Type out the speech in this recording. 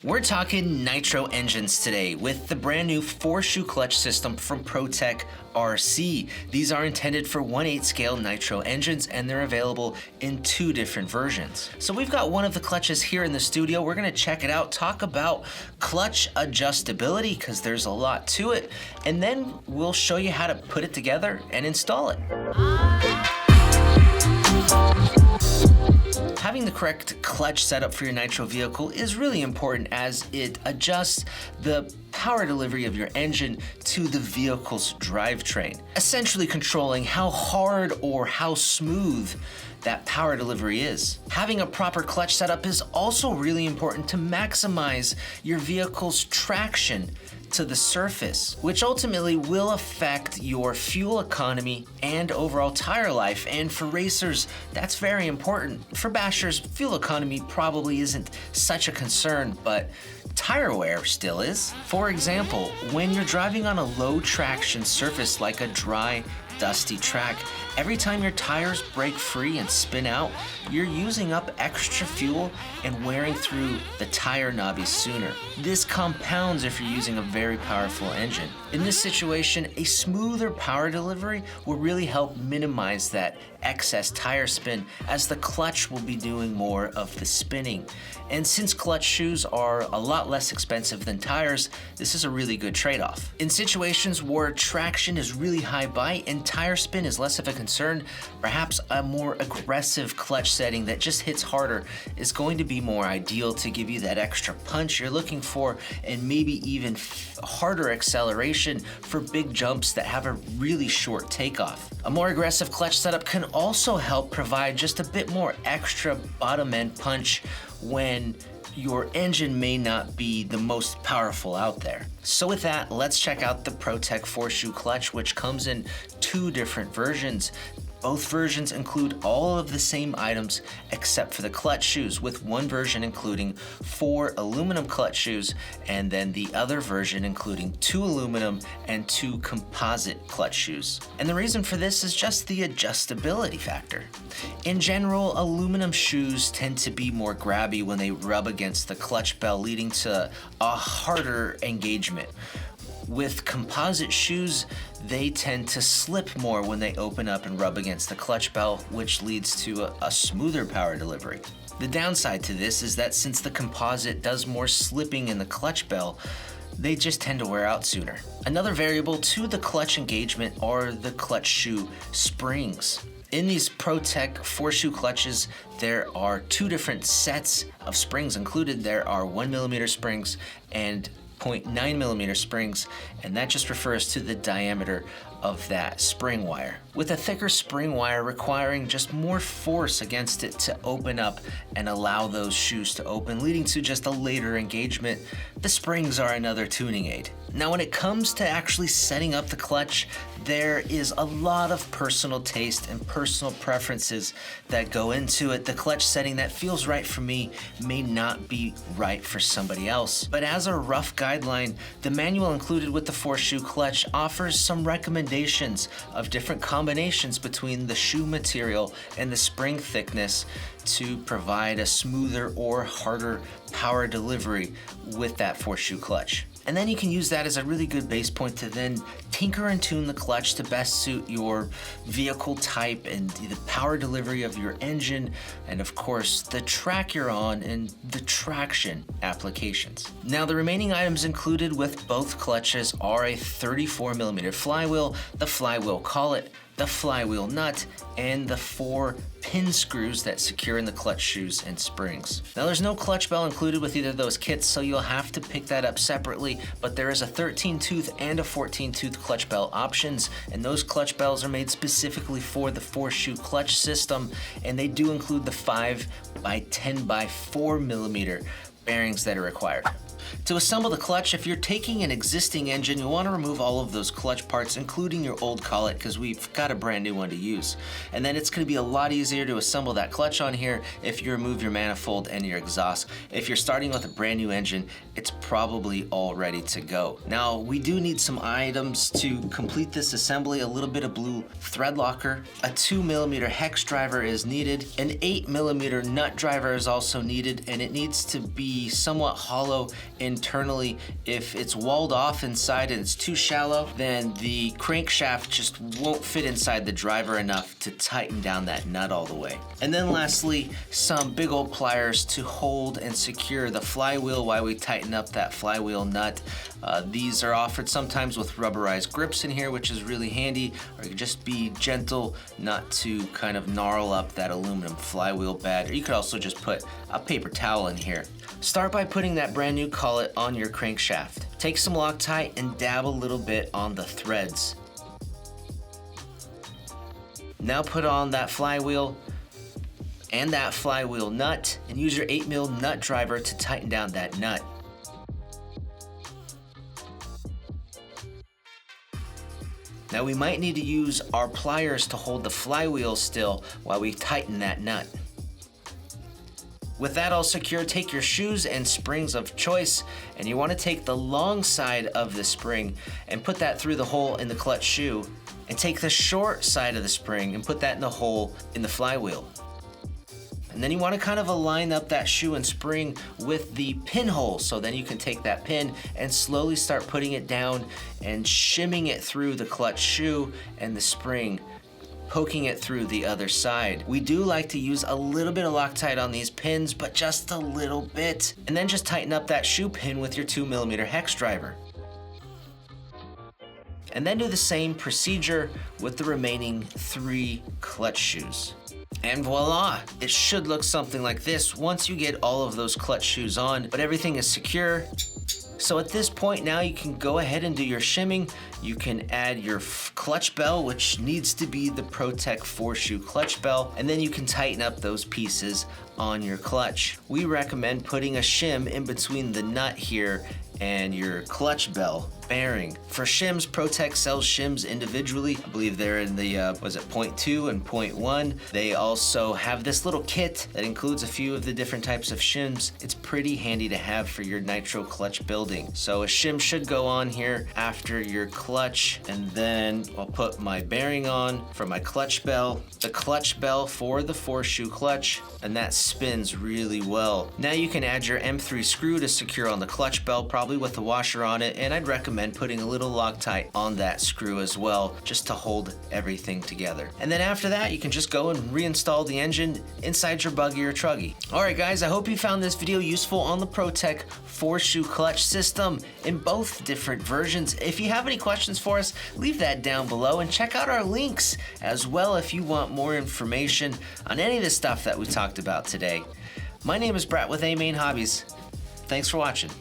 We're talking nitro engines today with the brand new 4-shoe clutch system from ProTek RC. These are intended for 1/8 scale nitro engines and they're available in 2 different versions. So we've got one of the clutches here in the studio. We're gonna check it out, talk about clutch adjustability because there's a lot to it, and then we'll show you how to put it together and install it. Having the correct clutch setup for your nitro vehicle is really important as it adjusts the power delivery of your engine to the vehicle's drivetrain, essentially controlling how hard or how smooth that power delivery is. Having a proper clutch setup is also really important to maximize your vehicle's traction to the surface, which ultimately will affect your fuel economy and overall tire life. And for racers, that's very important. For bashers, fuel economy probably isn't such a concern, but tire wear still is. For example, when you're driving on a low traction surface like a dry, dusty track, every time your tires break free and spin out, you're using up extra fuel and wearing through the tire knobbies sooner. This compounds if you're using a very powerful engine. In this situation, a smoother power delivery will really help minimize that excess tire spin as the clutch will be doing more of the spinning. And since clutch shoes are a lot less expensive than tires, this is a really good trade-off. In situations where traction is really high by and tire spin is less of a concern, perhaps a more aggressive clutch setting that just hits harder is going to be more ideal to give you that extra punch you're looking for, and maybe even harder acceleration for big jumps that have a really short takeoff. A more aggressive clutch setup can also help provide just a bit more extra bottom end punch when your engine may not be the most powerful out there. So with that, let's check out the ProTek 4-shoe clutch, which comes in 2 different versions. Both versions include all of the same items except for the clutch shoes, with one version including 4 aluminum clutch shoes and then the other version including 2 aluminum and 2 composite clutch shoes. And the reason for this is just the adjustability factor. In general, aluminum shoes tend to be more grabby when they rub against the clutch bell, leading to a harder engagement. With composite shoes, they tend to slip more when they open up and rub against the clutch bell, which leads to a smoother power delivery. The downside to this is that since the composite does more slipping in the clutch bell, they just tend to wear out sooner. Another variable to the clutch engagement are the clutch shoe springs. In these ProTek 4-shoe clutches, there are 2 different sets of springs included. There are 1mm springs and 0.9mm springs, and that just refers to the diameter of that spring wire, with a thicker spring wire requiring just more force against it to open up and allow those shoes to open, leading to just a later engagement. The springs are another tuning aid. Now, when it comes to actually setting up the clutch, there is a lot of personal taste and personal preferences that go into it. The clutch setting that feels right for me may not be right for somebody else. But as a rough guideline, the manual included with the 4-shoe clutch offers some recommendations of different combinations between the shoe material and the spring thickness to provide a smoother or harder power delivery with that 4-shoe clutch. And then you can use that as a really good base point to then tinker and tune the clutch to best suit your vehicle type and the power delivery of your engine, and of course the track you're on and the traction applications. Now, the remaining items included with both clutches are a 34mm flywheel, the flywheel collet, the flywheel nut, and the 4 pin screws that secure in the clutch shoes and springs. Now, there's no clutch bell included with either of those kits, so you'll have to pick that up separately, but there is a 13-tooth and a 14-tooth clutch bell options, and those clutch bells are made specifically for the 4-shoe clutch system, and they do include the 5 by 10 by 4mm bearings that are required. To assemble the clutch, if you're taking an existing engine, you'll want to remove all of those clutch parts, including your old collet, because we've got a brand new one to use. And then it's going to be a lot easier to assemble that clutch on here if you remove your manifold and your exhaust. If you're starting with a brand new engine, it's probably all ready to go. Now, we do need some items to complete this assembly. A little bit of blue thread locker, a 2mm hex driver is needed, an 8mm nut driver is also needed, and it needs to be somewhat hollow internally. If it's walled off inside and it's too shallow, then the crankshaft just won't fit inside the driver enough to tighten down that nut all the way. And then lastly, some big old pliers to hold and secure the flywheel while we tighten up that flywheel nut. These are offered sometimes with rubberized grips in here, which is really handy, or you can just be gentle not to kind of gnarl up that aluminum flywheel bed, or you could also just put a paper towel in here. Start by putting that brand new collet on your crankshaft. Take some Loctite and dab a little bit on the threads. Now put on that flywheel and that flywheel nut, and use your 8mm nut driver to tighten down that nut. Now we might need to use our pliers to hold the flywheel still while we tighten that nut. With that all secure, take your shoes and springs of choice, and you want to take the long side of the spring and put that through the hole in the clutch shoe, and take the short side of the spring and put that in the hole in the flywheel. And then you want to kind of align up that shoe and spring with the pinhole, so then you can take that pin and slowly start putting it down and shimming it through the clutch shoe and the spring, poking it through the other side. We do like to use a little bit of Loctite on these pins, but just a little bit. And then just tighten up that shoe pin with your 2mm hex driver. And then do the same procedure with the remaining 3 clutch shoes. And voila, it should look something like this once you get all of those clutch shoes on, but everything is secure. So at this point now you can go ahead and do your shimming. You can add your clutch bell, which needs to be the ProTek 4-shoe clutch bell, and then you can tighten up those pieces on your clutch. We recommend putting a shim in between the nut here and your clutch bell bearing. For shims, ProTek sells shims individually. I believe they're in the, was it 0.2 and 0.1. They also have this little kit that includes a few of the different types of shims. It's pretty handy to have for your nitro clutch building. So a shim should go on here after your clutch, and then I'll put my bearing on for my clutch bell, the clutch bell for the 4-shoe clutch, and that spins really well. Now you can add your M3 screw to secure on the clutch bell, probably with the washer on it, and I'd recommend putting a little Loctite on that screw as well, just to hold everything together. And then after that, you can just go and reinstall the engine inside your buggy or truggy. Alright guys, I hope you found this video useful on the ProTek 4-shoe clutch system in both different versions. If you have any questions for us, leave that down below, and check out our links as well if you want more information on any of the stuff that we talked about today. My name is Brett with AMain Hobbies. Thanks for watching.